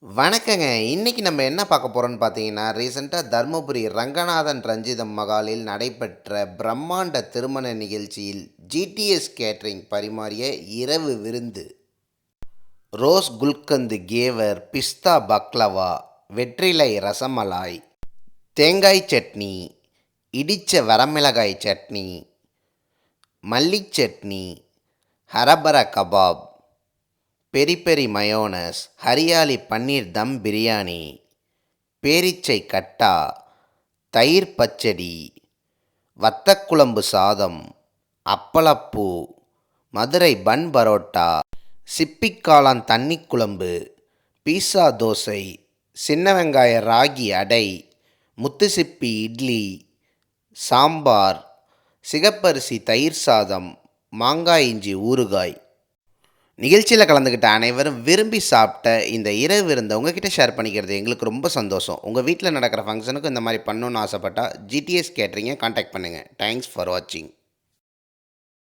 வணக்கங்க. இன்னைக்கு நம்ம என்ன பார்க்க போறோம்ன்னு பார்த்தீங்கன்னா, ரீசென்ட்டா தர்மபுரி ரங்கநாதன் ரஞ்சிதம் மகாலில் நடைபெற்ற பிரம்மாண்ட திருமண நிகழ்ச்சியில் ஜிடிஎஸ் கேட்டரிங் பரிமாறிய இரவு விருந்து. ரோஸ் குல்கந்த் கேவர், பிஸ்தா பக்லவா, வெற்றிலை ரசமலாய், தேங்காய் சட்னி, இடிச்ச வரமிளகாய் சட்னி, மல்லிச் சட்னி, ஹரபர கபாப், பெரி பெரி மயோனஸ், ஹரியாலி பன்னீர் தம் பிரியாணி, பேரீச்சை கட்டா, தயிர் பச்சடி, வத்தக்குழம்பு சாதம், அப்பளப்பூ, மதுரை பன் பரோட்டா, சிப்பிக்காளான் தண்ணி குழம்பு, பீஸா தோசை, சின்ன வெங்காய ராகி அடை, முத்துசிப்பி இட்லி, சாம்பார், சிகப்பரிசி தயிர் சாதம், மாங்காய் இஞ்சி ஊறுகாய். நிகழ்ச்சியில் கலந்துக்கிட்ட அனைவரும் விரும்பி சாப்பிட்ட இந்த இரவு விருந்தை உங்ககிட்ட ஷேர் பண்ணிக்கிறது எங்களுக்கு ரொம்ப சந்தோஷம். உங்கள் வீட்டில் நடக்கிற ஃபங்க்ஷனுக்கு இந்த மாதிரி பண்ணணுன்னு ஆசைப்பட்டால் ஜிடிஎஸ் கேட்டரிங்கை காண்டாக்ட் பண்ணுங்கள். தேங்க்ஸ் ஃபார் வாட்சிங்.